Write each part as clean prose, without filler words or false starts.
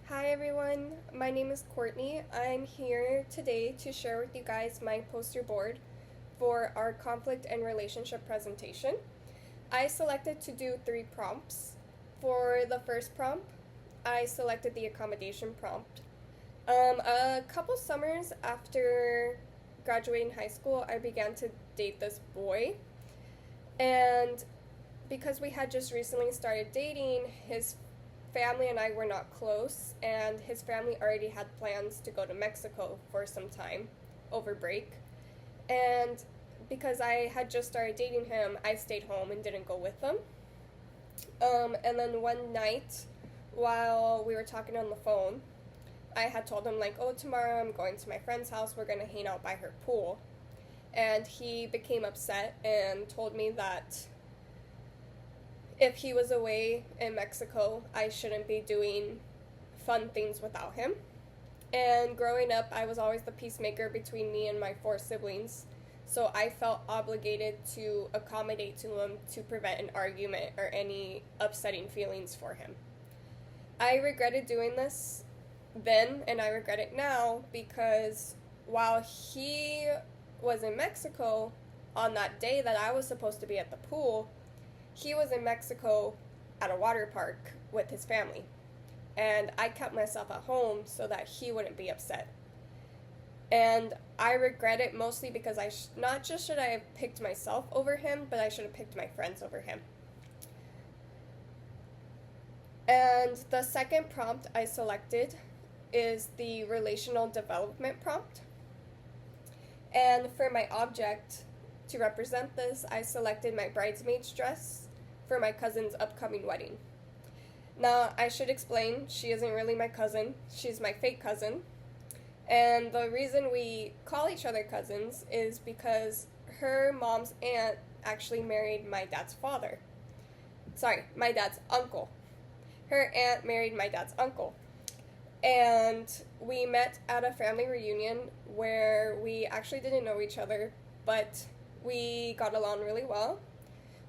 Hi everyone, my name is Courtney. I'm here today to share with you guys my poster board for our conflict and relationship presentation. I selected to do 3 prompts. For the first prompt, I selected the accommodation prompt. A couple summers after graduating high school, I began to date this boy, and because we had just recently started dating, his family and I were not close, and his family already had plans to go to Mexico for some time over break. And because I had just started dating him, I stayed home and didn't go with them. And then one night, while we were talking on the phone, I had told him, like, oh, tomorrow I'm going to my friend's house, we're going to hang out by her pool. And he became upset and told me that if he was away in Mexico, I shouldn't be doing fun things without him. And growing up, I was always the peacemaker between me and my 4 siblings, so I felt obligated to accommodate to him to prevent an argument or any upsetting feelings for him. I regretted doing this then, and I regret it now because while he was in Mexico on that day that I was supposed to be at the pool, he was in Mexico at a water park with his family. And I kept myself at home so that he wouldn't be upset. And I regret it mostly because not just should I have picked myself over him, but I should have picked my friends over him. And the second prompt I selected is the relational development prompt. And for my object to represent this, I selected my bridesmaid's dress for my cousin's upcoming wedding. Now, I should explain, she isn't really my cousin, she's my fake cousin. And the reason we call each other cousins is because her mom's aunt actually married my dad's father. Sorry, my dad's uncle. Her aunt married my dad's uncle. And we met at a family reunion where we actually didn't know each other, but we got along really well.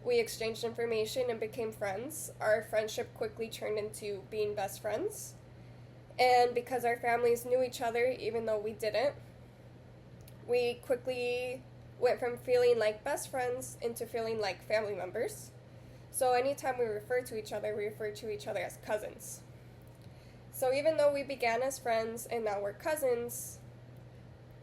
We exchanged information and became friends. Our friendship quickly turned into being best friends. And because our families knew each other, even though we didn't, we quickly went from feeling like best friends into feeling like family members. So anytime we refer to each other, we refer to each other as cousins. So even though we began as friends and now we're cousins,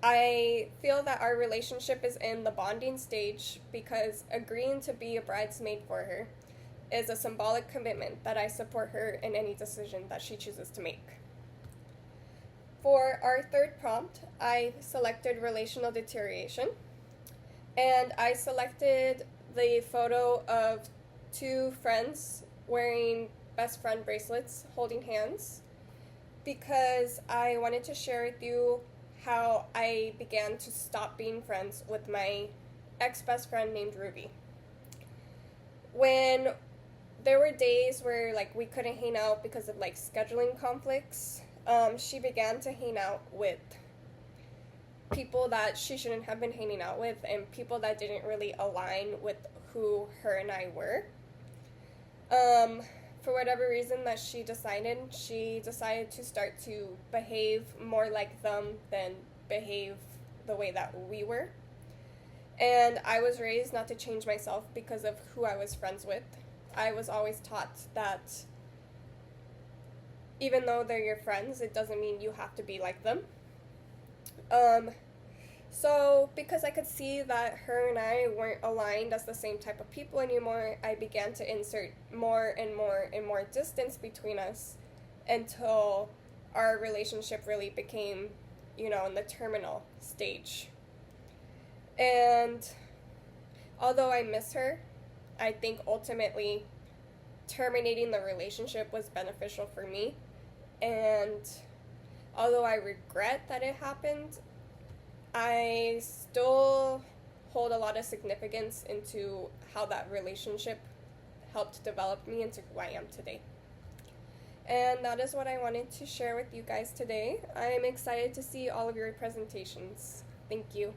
I feel that our relationship is in the bonding stage because agreeing to be a bridesmaid for her is a symbolic commitment that I support her in any decision that she chooses to make. For our third prompt, I selected relational deterioration, and I selected the photo of 2 friends wearing best friend bracelets holding hands because I wanted to share with you how I began to stop being friends with my ex-best friend named Ruby. When there were days where we couldn't hang out because of scheduling conflicts, she began to hang out with people that she shouldn't have been hanging out with and people that didn't really align with who her and I were. For whatever reason that she decided to start to behave more like them than behave the way that we were. And I was raised not to change myself because of who I was friends with. I was always taught that even though they're your friends, it doesn't mean you have to be like them. So because I could see that her and I weren't aligned as the same type of people anymore, I began to insert more and more and more distance between us until our relationship really became, in the terminal stage. And although I miss her, I think ultimately terminating the relationship was beneficial for me. And although I regret that it happened, I still hold a lot of significance into how that relationship helped develop me into who I am today. And that is what I wanted to share with you guys today. I'm excited to see all of your presentations. Thank you.